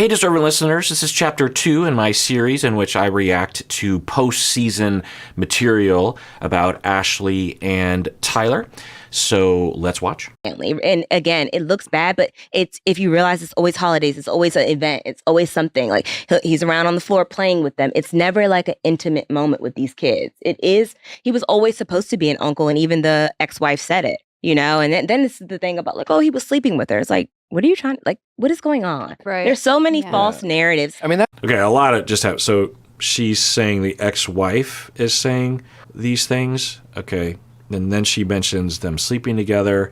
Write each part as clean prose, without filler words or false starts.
Hey, Discernment listeners, this is Chapter 2 in my series in which I react to post-season material about Ashley and Tyler. So let's watch. And again, it looks bad, but it's, if you realize, it's always holidays, it's always an event, it's always something. Like he's around on the floor playing with them. It's never like an intimate moment with these kids. He was always supposed to be an uncle, and even the ex-wife said it, and then this is the thing about like, oh, he was sleeping with her. It's like, what are you trying, like, what is going on? Right. There's so many false narratives. I mean, Okay, a lot of just have, so she's saying the ex-wife is saying these things. Okay. And then she mentions them sleeping together.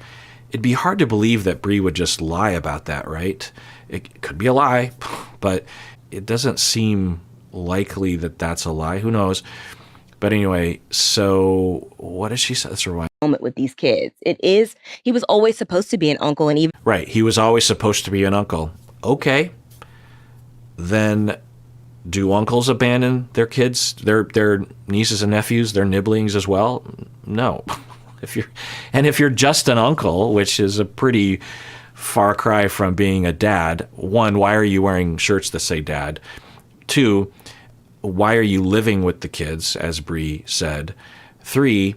It'd be hard to believe that Bree would just lie about that, right? It could be a lie, but it doesn't seem likely that that's a lie. Who knows? But anyway, so what did she say? Let's rewind. Moment with these kids. He was always supposed to be an uncle, and even Right, he was always supposed to be an uncle. Okay. Then do uncles abandon their kids, their nieces and nephews, their nibblings as well? No. If you're just an uncle, which is a pretty far cry from being a dad, one, why are you wearing shirts that say dad? Two, why are you living with the kids, as Bree said? Three,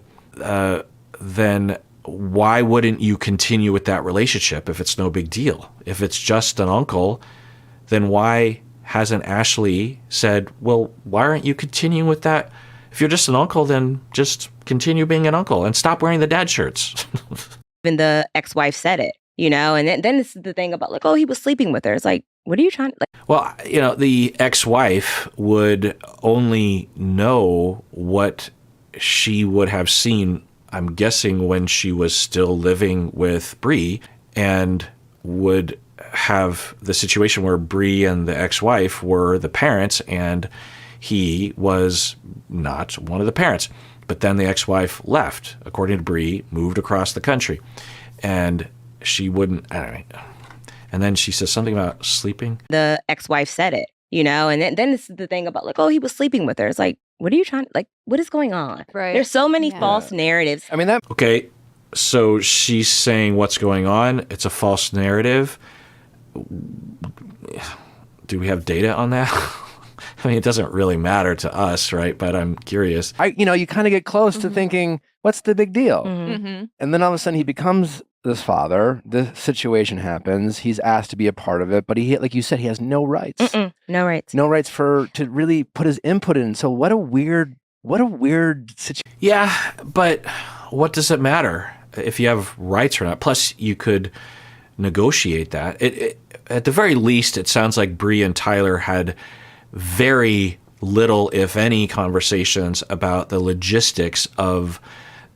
then why wouldn't you continue with that relationship if it's no big deal? If it's just an uncle, then why hasn't Ashley said, well, why aren't you continuing with that? If you're just an uncle, then just continue being an uncle and stop wearing the dad shirts. even the ex-wife said it, and then this is the thing about like, oh, he was sleeping with her. It's like, what are you trying to, like? Well, the ex-wife would only know what she would have seen, I'm guessing, when she was still living with Bree, and would have the situation where Bree and the ex-wife were the parents and he was not one of the parents. But then the ex-wife left, according to Bree, moved across the country, and she wouldn't, anyway. And then she says something about sleeping. The ex-wife said it, and then this is the thing about like, oh, he was sleeping with her. It's like, what are you trying, like, what is going on? Right. There's so many false narratives. I mean, that. Okay, so she's saying what's going on. It's a false narrative. Do we have data on that? I mean, it doesn't really matter to us, right? But I'm curious. You kind of get close to thinking, what's the big deal? Mm-hmm. And then all of a sudden he becomes this father. The situation happens. He's asked to be a part of it, but he, like you said, he has no rights. No rights. No rights to really put his input in. So what a weird situation. Yeah, but what does it matter if you have rights or not? Plus, you could negotiate that. At the very least, it sounds like Bree and Tyler had very little, if any, conversations about the logistics of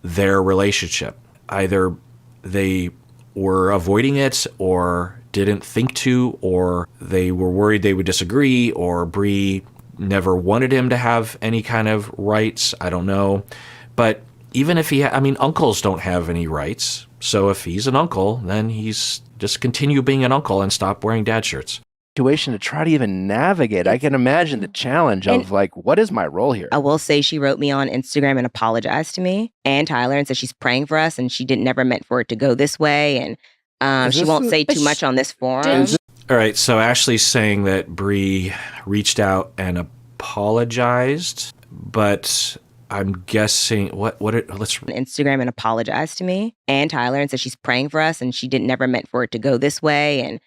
their relationship. Either they were avoiding it or didn't think to, or they were worried they would disagree, or Bree never wanted him to have any kind of rights. I don't know. But even if uncles don't have any rights. So if he's an uncle, then he's just continue being an uncle and stop wearing dad shirts. Situation to try to even navigate. I can imagine the challenge of like, what is my role here? I will say she wrote me on Instagram and apologized to me and Tyler and said she's praying for us and she never meant for it to go this way, and she won't say too much on this forum. All right, so Ashley's saying that Bree reached out and apologized, but I'm guessing let's on Instagram and apologized to me and Tyler and said she's praying for us and she never meant for it to go this way, and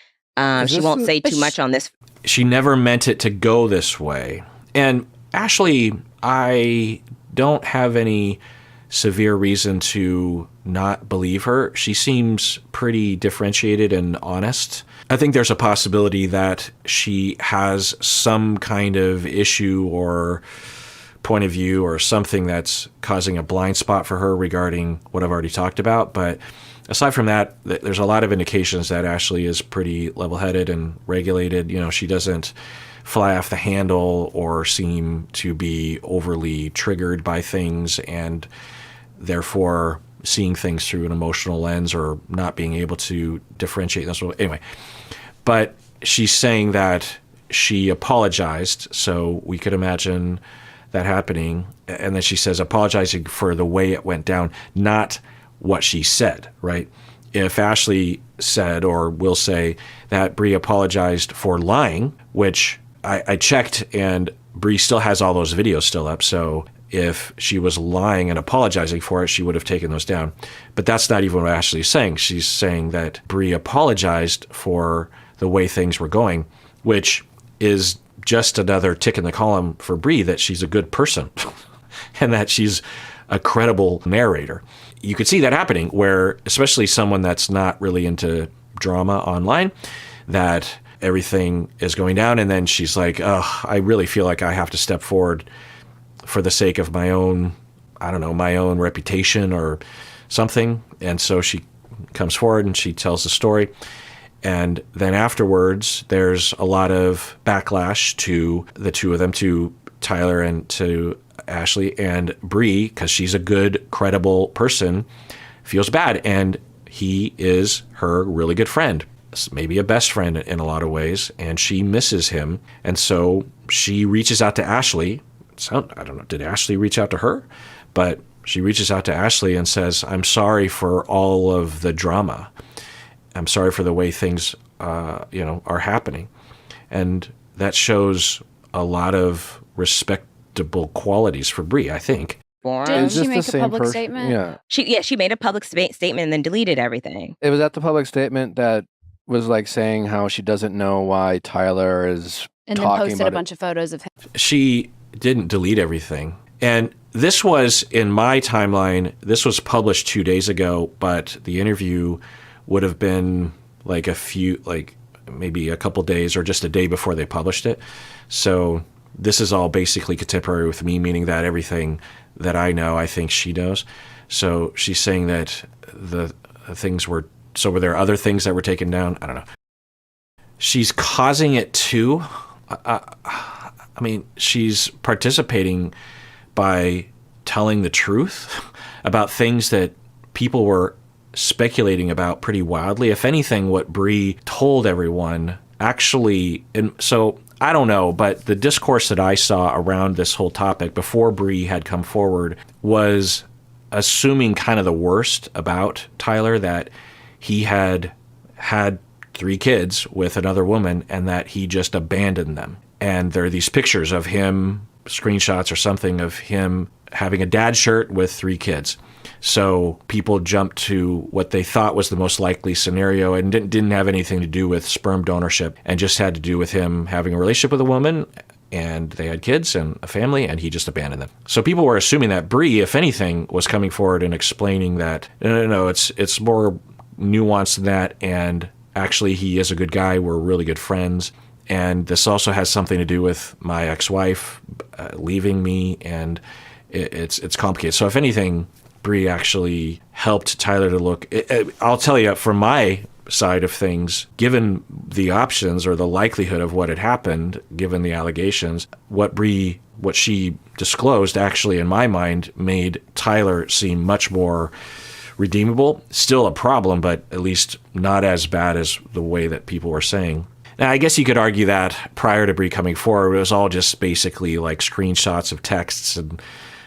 she won't say too much on this. She never meant it to go this way. And Ashley, I don't have any severe reason to not believe her. She seems pretty differentiated and honest. I think there's a possibility that she has some kind of issue or point of view or something that's causing a blind spot for her regarding what I've already talked about. But aside from that, there's a lot of indications that Ashley is pretty level-headed and regulated. She doesn't fly off the handle or seem to be overly triggered by things, and therefore seeing things through an emotional lens or not being able to differentiate this. Anyway, but she's saying that she apologized, so we could imagine that happening. And then she says apologizing for the way it went down, not what she said, right? if Ashley said or will say that Bree apologized for lying, which I checked, and Bree still has all those videos still up. So if she was lying and apologizing for it, she would have taken those down. But that's not even what Ashley's saying. She's saying that Bree apologized for the way things were going, which is just another tick in the column for Bree that she's a good person and that she's a credible narrator. You could see that happening where, especially someone that's not really into drama online, that everything is going down, and then she's like, oh, I really feel like I have to step forward for the sake of my own, I don't know, my own reputation or something. And so she comes forward and she tells the story. And then afterwards, there's a lot of backlash to the two of them, to Tyler and to Ashley, and Bree, because she's a good, credible person, feels bad. And he is her really good friend, maybe a best friend in a lot of ways, and she misses him. And so she reaches out to Ashley. I don't know, did Ashley reach out to her? But she reaches out to Ashley and says, I'm sorry for all of the drama. I'm sorry for the way things, are happening. And that shows a lot of respectable qualities for Bree, I think. Didn't she make a public statement? Yeah. She made a public statement and then deleted everything. It was at the public statement that was like saying how she doesn't know why Tyler is And then talking posted about a bunch of photos of him. She didn't delete everything. And this was, in my timeline, this was published 2 days ago, but the interview would have been maybe a couple days or just a day before they published it. So this is all basically contemporary with me, meaning that everything that I know, I think she knows. So she's saying that the things were, so were there other things that were taken down? I don't know. She's causing it too. I mean, she's participating by telling the truth about things that people were speculating about pretty wildly. If anything, what Bree told everyone actually, and so I don't know, but the discourse that I saw around this whole topic before Bree had come forward was assuming kind of the worst about Tyler, that he had 3 kids with another woman and that he just abandoned them. And there are these pictures of him, screenshots or something of him having a dad shirt with 3 kids. So people jumped to what they thought was the most likely scenario, and didn't have anything to do with sperm donorship, and just had to do with him having a relationship with a woman, and they had kids and a family, and he just abandoned them. So people were assuming that Bree, if anything, was coming forward and explaining that, no, it's more nuanced than that, and actually he is a good guy, we're really good friends, and this also has something to do with my ex-wife leaving me, and it's complicated. So if anything, Bree actually helped Tyler to look. I'll tell you, from my side of things, given the options or the likelihood of what had happened, given the allegations, what she disclosed actually, in my mind, made Tyler seem much more redeemable. Still a problem, but at least not as bad as the way that people were saying. Now, I guess you could argue that prior to Bree coming forward, it was all just basically like screenshots of texts and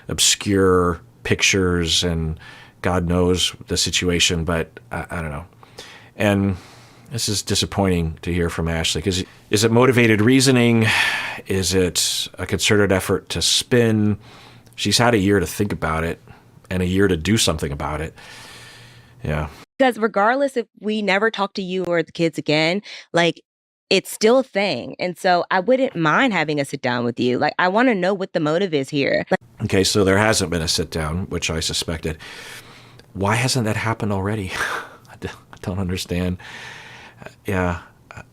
obscure pictures, and God knows the situation, but I don't know. And this is disappointing to hear from Ashley, because is it motivated reasoning? Is it a concerted effort to spin? She's had a year to think about it and a year to do something about it. Yeah. Because regardless if we never talk to you or the kids again, like, it's still a thing. And so I wouldn't mind having a sit down with you. Like, I want to know what the motive is here. Okay, so there hasn't been a sit down, which I suspected. Why hasn't that happened already? I don't understand. Yeah,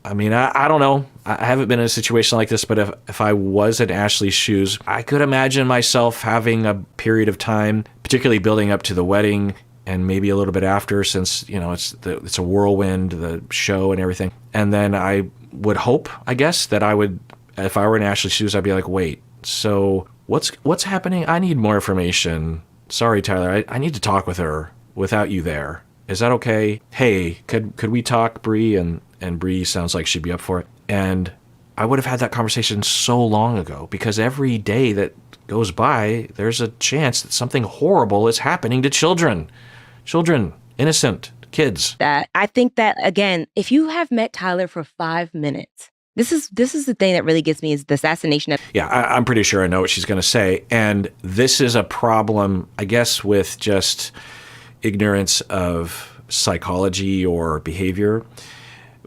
I mean, I don't know. I haven't been in a situation like this, but if I was in Ashley's shoes, I could imagine myself having a period of time, particularly building up to the wedding and maybe a little bit after, since, it's a whirlwind, the show and everything. And then I would hope, I guess, that I would, if I were in Ashley's shoes, I'd be like, wait, so what's happening? I need more information. Sorry, Tyler, I need to talk with her without you there. Is that okay? Hey, could we talk, Bree? And Bree sounds like she'd be up for it. And I would have had that conversation so long ago, because every day that goes by, there's a chance that something horrible is happening to children, innocent, kids. That I think that, again, if you have met Tyler for 5 minutes, this is the thing that really gets me is the assassination of. Yeah, I'm pretty sure I know what she's going to say. And this is a problem, I guess, with just ignorance of psychology or behavior,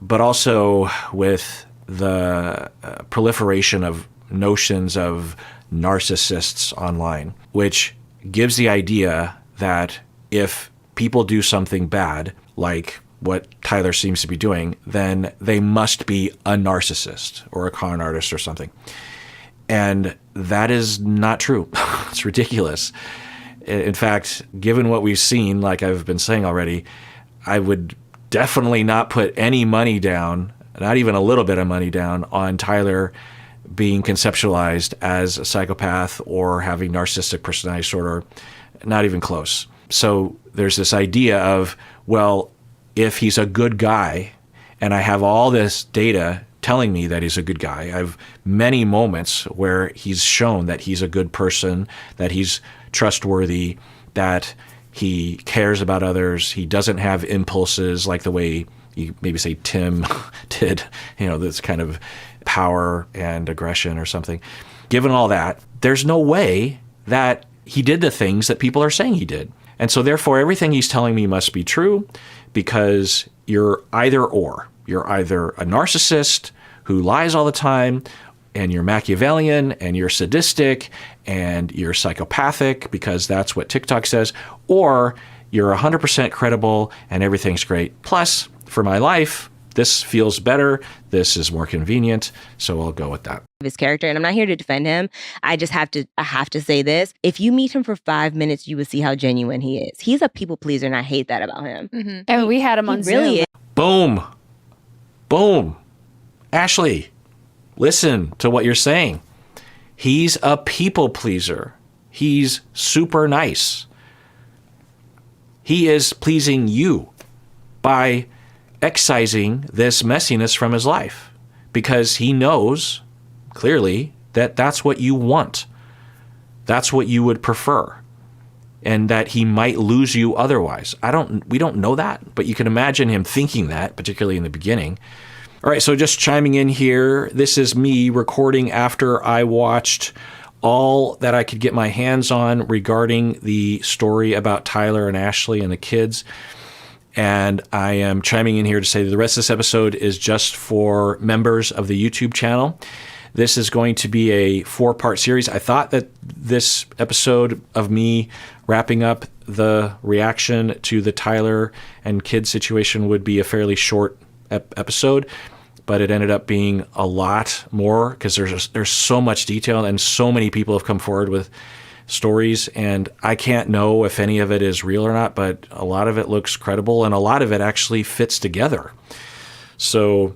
but also with the proliferation of notions of narcissists online, which gives the idea that if people do something bad, like what Tyler seems to be doing, then they must be a narcissist or a con artist or something. And that is not true. It's ridiculous. In fact, given what we've seen, like I've been saying already, I would definitely not put any money down, not even a little bit of money down, on Tyler being conceptualized as a psychopath or having narcissistic personality disorder. Not even close. So there's this idea of, well, if he's a good guy, and I have all this data telling me that he's a good guy, I have many moments where he's shown that he's a good person, that he's trustworthy, that he cares about others, he doesn't have impulses like the way you maybe say Tim did, this kind of power and aggression or something. Given all that, there's no way that he did the things that people are saying he did. And so therefore, everything he's telling me must be true, because you're either or. You're either a narcissist who lies all the time, and you're Machiavellian, and you're sadistic, and you're psychopathic, because that's what TikTok says, or you're 100% credible and everything's great. Plus, for my life, this feels better, this is more convenient, so I'll go with that. His character, and I'm not here to defend him. I have to say this. If you meet him for 5 minutes, you will see how genuine he is. He's a people pleaser, and I hate that about him. Mm-hmm. And we had him on Zoom. Really is. Boom. Boom. Ashley, listen to what you're saying. He's a people pleaser. He's super nice. He is pleasing you by excising this messiness from his life, because he knows clearly that that's what you want. That's what you would prefer, and that he might lose you otherwise. We don't know that, but you can imagine him thinking that, particularly in the beginning. All right, so just chiming in here, this is me recording after I watched all that I could get my hands on regarding the story about Tyler and Ashley and the kids. And I am chiming in here to say that the rest of this episode is just for members of the YouTube channel. This is going to be a 4-part series. I thought that this episode of me wrapping up the reaction to the Tyler and kids situation would be a fairly short episode, but it ended up being a lot more, because there's so much detail and so many people have come forward with stories, and I can't know if any of it is real or not, but a lot of it looks credible and a lot of it actually fits together. So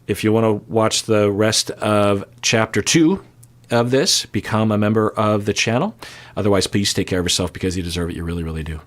if you want to watch the rest of chapter 2 of this, become a member of the channel. Otherwise, please take care of yourself, because you deserve it. You really, really do.